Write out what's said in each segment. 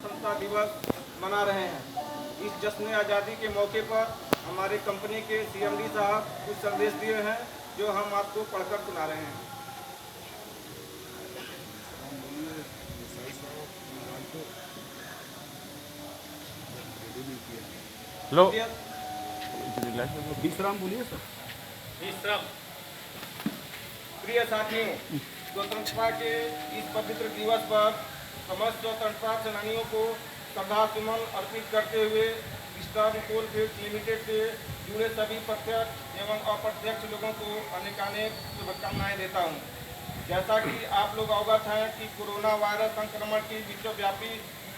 स्वतंत्रता दिवस मना रहे हैं। इस जश्न आज़ादी के मौके पर हमारे कंपनी के सीएमडी साहब कुछ संदेश दिए हैं जो हम आपको पढ़कर सुना रहे हैं। लो विश्राम बोलिए सर। विश्राम। प्रिय साथियों, स्वतंत्रता के इस पवित्र दिवस पर समस्त स्वतंत्रता सेनानियों को श्रद्धासुमन अर्पित करते हुए ईस्टर्न कोलफील्ड्स लिमिटेड से जुड़े सभी प्रत्यक्ष एवं अप्रत्यक्ष लोगों को अनेकानेक शुभकामनाएं देता हूं। जैसा कि आप लोग अवगत हैं कि कोरोना वायरस संक्रमण की विश्वव्यापी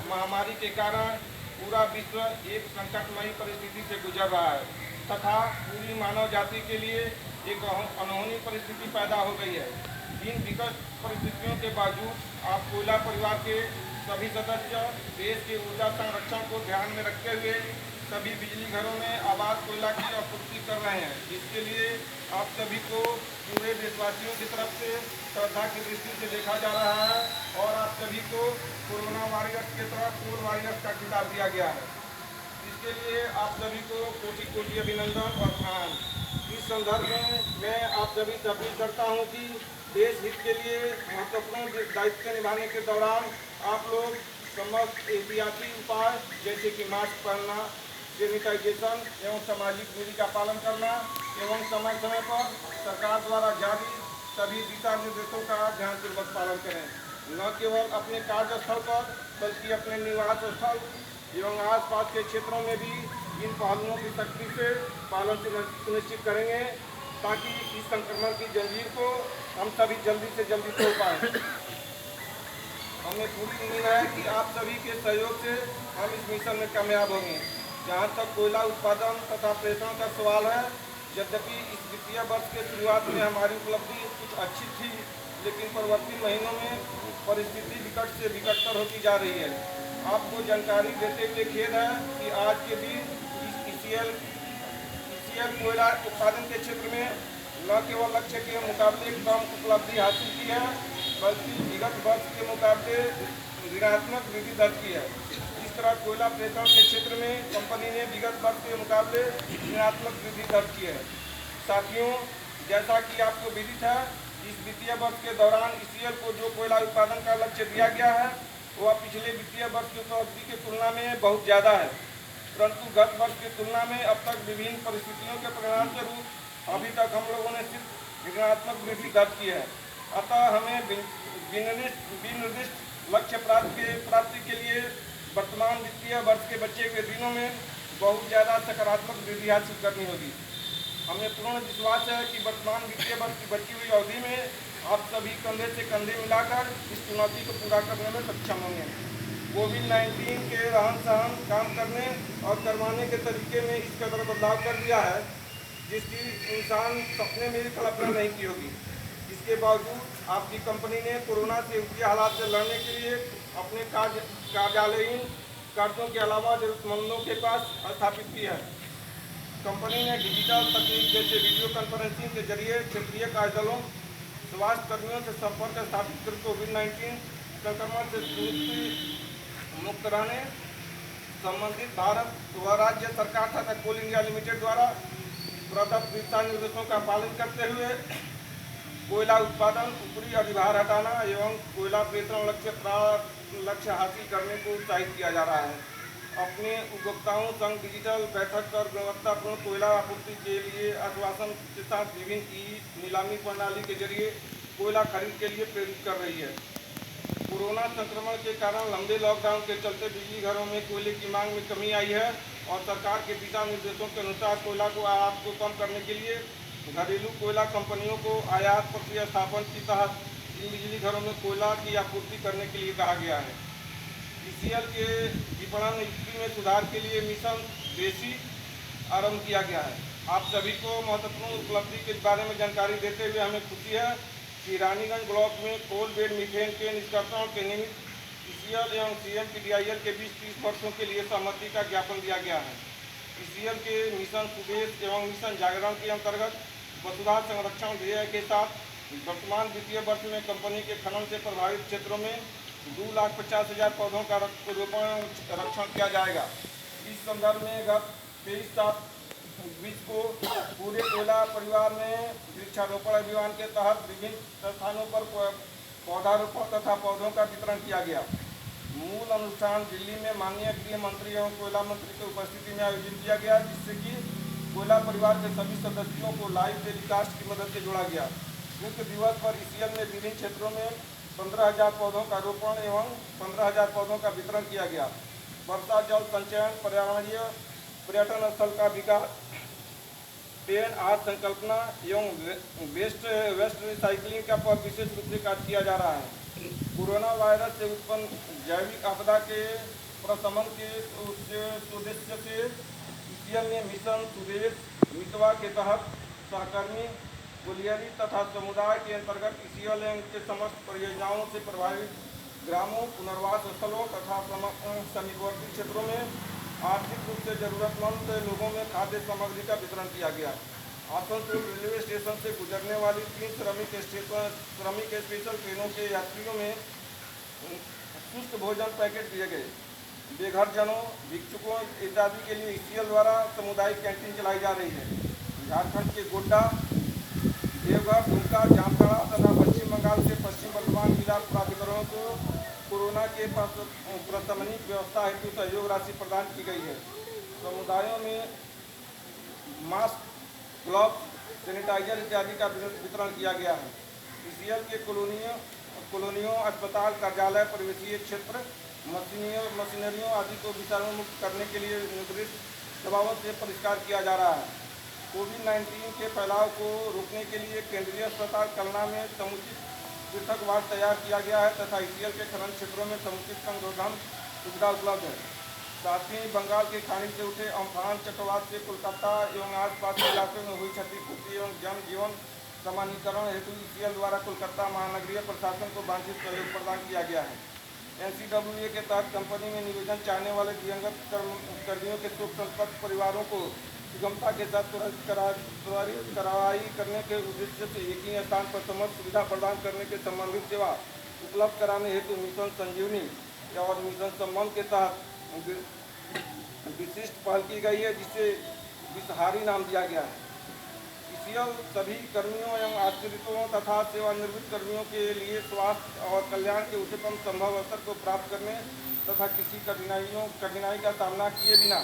महामारी के कारण पूरा विश्व एक संकटमयी परिस्थिति से गुजर रहा है तथा पूरी मानव जाति के लिए एक अनहोनी परिस्थिति पैदा हो गई है। इन विकट परिस्थितियों के बावजूद आप कोयला परिवार के सभी सदस्य देश के ऊर्जा संरक्षण को ध्यान में रखते हुए सभी बिजली घरों में आबाद कोयला की आपूर्ति कर रहे हैं। इसके लिए आप सभी को पूरे देशवासियों की तरफ से श्रद्धा की दृष्टि से देखा जा रहा है और आप सभी को कोरोना वायरस के तरह कोल वायरस का खिताब दिया गया है। इसके लिए आप सभी को कोटि कोटि अभिनंदन और प्रणाम। इस संदर्भ में मैं आप सभी से अपील करता हूं कि देश हित के लिए महत्वपूर्ण दायित्व निभाने के दौरान आप लोग समस्त एहतियाती उपाय जैसे कि मास्क पहनना, सैनिटाइजेशन एवं सामाजिक दूरी का पालन करना एवं समय समय पर सरकार द्वारा जारी सभी दिशा निर्देशों का ध्यानपूर्वक पालन करें। न केवल अपने कार्यस्थल पर बल्कि अपने निवास स्थल एवं आसपास के क्षेत्रों में भी इन पहलुओं की सख्ती से पालन सुनिश्चित करेंगे ताकि इस संक्रमण की जंजीर को हम सभी जल्दी से जल्दी तोड़ पाएँ। हमें पूरी उम्मीद है कि आप सभी के सहयोग से हम इस मिशन में कामयाब होंगे। जहाँ तक कोयला उत्पादन तथा प्रेषण का सवाल है, यद्यपि इस वित्तीय वर्ष के शुरुआत में हमारी उपलब्धि कुछ अच्छी थी, लेकिन परवर्ती महीनों में परिस्थिति विकट से विकटतर होती जा रही है। आपको जानकारी देते हुए खेद है कि आज के दिन ईसीएल कोयला उत्पादन के क्षेत्र में न केवल लक्ष्य के मुकाबले कम उपलब्धि हासिल की है, बल्कि विगत वर्ष के मुकाबले ऋणात्मक वृद्धि दर्ज की है। इस तरह कोयला प्रेषण के क्षेत्र में कंपनी ने विगत वर्ष के मुकाबले ऋणात्मक वृद्धि दर्ज की है। साथियों, जैसा कि आपको विदित है, इस वित्तीय वर्ष के दौरान ईसीएल को जो कोयला उत्पादन का लक्ष्य दिया गया है वह पिछले वित्तीय वर्ष की उपलब्धि की तुलना में बहुत ज़्यादा है, परंतु गत वर्ष की तुलना में अब तक विभिन्न परिस्थितियों के परिणाम स्वरूप अभी तक हम लोगों ने सिर्फ ऋणात्मक वृद्धि दर्ज की है। अतः हमें विनिर्दिष्ट लक्ष्य प्राप्ति के लिए वर्तमान वित्तीय वर्ष के बचे हुए दिनों में बहुत ज़्यादा सकारात्मक वृद्धि हासिल करनी होगी। हमें पूर्ण विश्वास है कि वर्तमान वित्तीय वर्ष की बची हुई अवधि में आप सभी कंधे से कंधे मिलाकर इस चुनौती को पूरा करने में सक्षम होंगे। कोविड-19 के रहन सहन काम करने और करवाने के तरीके में इस कदर बदलाव कर दिया है जिसकी इंसान सपने में भी कल्पना नहीं की होगी। इसके बावजूद आपकी कंपनी ने कोरोना से उसके हालात से लड़ने के लिए अपने कार्यालयीन कार्यों के अलावा जरूरतमंदों के पास स्थापित की है। कंपनी ने डिजिटल तकनीक जैसे वीडियो कॉन्फ्रेंसिंग के जरिए क्षेत्रीय कार्यदलों, स्वास्थ्य कर्मियों से संपर्क स्थापित कर कोविड-19 संक्रमण से मुक्त रहने संबंधित भारत व राज्य सरकार तथा कोल इंडिया लिमिटेड द्वारा प्रदत्त दिशा निर्देशों का पालन करते हुए कोयला उत्पादन, ऊपरी अधिभार हटाना एवं कोयला प्रेषण लक्ष्य हासिल करने को उत्साहित किया जा रहा है। अपने उपभोक्ताओं संग डिजिटल बैठक कर गुणवत्तापूर्ण कोयला आपूर्ति के लिए आश्वासन के साथ विभिन्न नीलामी प्रणाली के जरिए कोयला खरीद के लिए प्रेरित कर रही है। कोरोना संक्रमण के कारण लंबे लॉकडाउन के चलते बिजली घरों में कोयले की मांग में कमी आई है और सरकार के दिशा निर्देशों के अनुसार कोयला को आयात को कम करने के लिए घरेलू कोयला कंपनियों को आयात प्रक्रिया स्थापन के तहत इन बिजली घरों में कोयला की आपूर्ति करने के लिए कहा गया है। ईसीएल के विपणन नीति में सुधार के लिए मिशन देसी आरंभ किया गया है। आप सभी को महत्वपूर्ण उपलब्धि के बारे में जानकारी देते हुए हमें खुशी है कि रानीगंज ब्लॉक में कोल बेड मीथेन के निष्कर्षण के निमित्त ईसीएल एवं CMPDIL के बीच 30 वर्षों के लिए सहमति का ज्ञापन दिया गया है। ईसीएल के मिशन सुदेश एवं मिशन जागरण के अंतर्गत वसुधा संरक्षण ध्येय के साथ वर्तमान वित्तीय वर्ष में कंपनी के खनन से प्रभावित क्षेत्रों में 2,50,000 पौधों का रोपण रक्षण किया जाएगा। इस संदर्भ में गत 23/7/20 को पूरे कोयला परिवार में वृक्षारोपण अभियान के तहत विभिन्न स्थानों पर पौधारोपण तथा पौधों का वितरण किया गया। मूल अनुष्ठान दिल्ली में माननीय गृह मंत्री एवं कोयला मंत्री की उपस्थिति में आयोजित किया गया, जिससे कि कोयला परिवार के सभी सदस्यों को लाइव टेलीकास्ट की मदद से जोड़ा गया। उक्त दिवस पर ईसीएल में विभिन्न क्षेत्रों में 15,000 पौधों का रोपण एवं 15,000 पौधों का वितरण किया गया। वर्षा जल संचयन, पर्यावरणीय पर्यटन स्थल का विकास, पेड़ आज संकल्पना एवं वेस्ट रिसाइकलिंग का पर विशेष रूप से कार्य किया जा रहा है। कोरोना वायरस से उत्पन्न जैविक आपदा के प्रशमन के उद्देश्य से ईसीएल ने मिशन सुदेश मितवा के तहत सहकर्मी गुलियरी तथा समुदाय के अंतर्गत ईसीएल एवं के समस्त परियोजनाओं से प्रभावित ग्रामों, पुनर्वास स्थलों तथा समीपवर्ती क्षेत्रों में आर्थिक रूप से जरूरतमंद लोगों में खाद्य सामग्री का वितरण किया गया। आसनसोल रेलवे स्टेशन से गुजरने वाली 3 श्रमिक स्पेशल ट्रेनों के यात्रियों में शुष्क भोजन पैकेट दिए गए। बेघरजनों, भिक्षुकों इत्यादि के लिए ईसीएल द्वारा सामुदायिक कैंटीन चलाई जा रही है। झारखंड के गोड्डा, देवघर, दुमका, जामताड़ा तथा पश्चिम बंगाल से पश्चिम बर्धमान जिला प्राधिकरणों को कोरोना के प्रशमन व्यवस्था हेतु सहयोग राशि प्रदान की गई है। समुदायों में मास्क, ग्लव्स, सैनिटाइजर इत्यादि का वितरण किया गया है। ईसीएल के कॉलोनियों, अस्पताल, कार्यालय, परिवेशीय क्षेत्र, मशीनरियों आदि को विषाणु मुक्त करने के लिए निर्दिष्ट दबावों से परिष्कार किया जा रहा है। कोविड-19 के फैलाव को रोकने के लिए केंद्रीय अस्पताल कलना में समुचित पृथक वार्ड तैयार किया गया है तथा ईसीएल के खनन क्षेत्रों में समुचित संरोधन सुविधा उपलब्ध है। साथ ही बंगाल की खाड़ी से उठे अम्फान चक्रवात से कोलकाता एवं आसपास के इलाकों में हुई क्षतिपूर्ति एवं जनजीवन सामान्यीकरण हेतु ईसीएल द्वारा कोलकाता महानगरीय प्रशासन को वांछित सहयोग प्रदान किया गया है। एनसीडब्ल्यूए के तहत कंपनी में निवेदन चाहने वाले दिवंगत कर्मियों के शोक संतप्त परिवारों को सुगमता के साथ त्वरित कार्रवाई करने के उद्देश्य से एक ही स्थान पर समस्त सुविधा प्रदान करने के संबंधित सेवा उपलब्ध कराने हेतु मिशन संजीवनी और मिशन सम्मान के तहत विशिष्ट पहल की गई है, जिसे विषहारी नाम दिया गया है। ईसीएल सभी कर्मियों एवं आश्रितों तथा सेवानिवृत्त कर्मियों के लिए स्वास्थ्य और कल्याण के उच्चतम संभव अवसर को प्राप्त करने तथा किसी कठिनाई का सामना किए बिना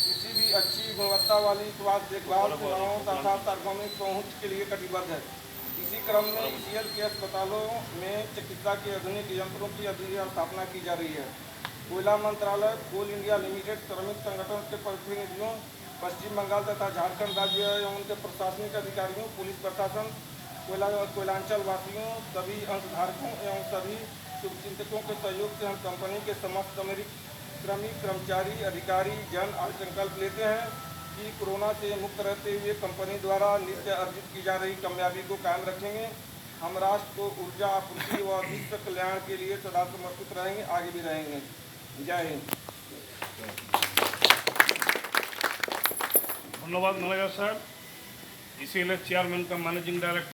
किसी भी अच्छी गुणवत्ता वाली स्वास्थ्य देखभाल सेवाओं तथा सार्वजनिक पहुँच के लिए कटिबद्ध है। इसी क्रम में ईसीएल के अस्पतालों में चिकित्सा के आधुनिक यंत्रों की स्थापना की जा रही है। कोयला मंत्रालय, कोल इंडिया लिमिटेड, श्रमिक संगठन के प्रतिनिधियों, पश्चिम बंगाल तथा झारखंड राज्य एवं उनके प्रशासनिक अधिकारियों, पुलिस प्रशासन, कोयलांचल वासियों, सभी अंशधारकों एवं सभी शुभचिंतकों के सहयोग से हम कंपनी के समस्त श्रमिक, कर्मचारी, अधिकारी जन आज संकल्प लेते हैं कि कोरोना से मुक्त रहते हुए कंपनी द्वारा नित्य अर्जित की जा रही कामयाबी को कायम रखेंगे। हम राष्ट्र को ऊर्जा आपूर्ति व विश्व कल्याण के लिए सदा समर्पित रहेंगे, आगे भी रहेंगे। जय हिंद। धन्यवाद मैनेजर साहब। ईसीएल चेयरमैन का मैनेजिंग डायरेक्टर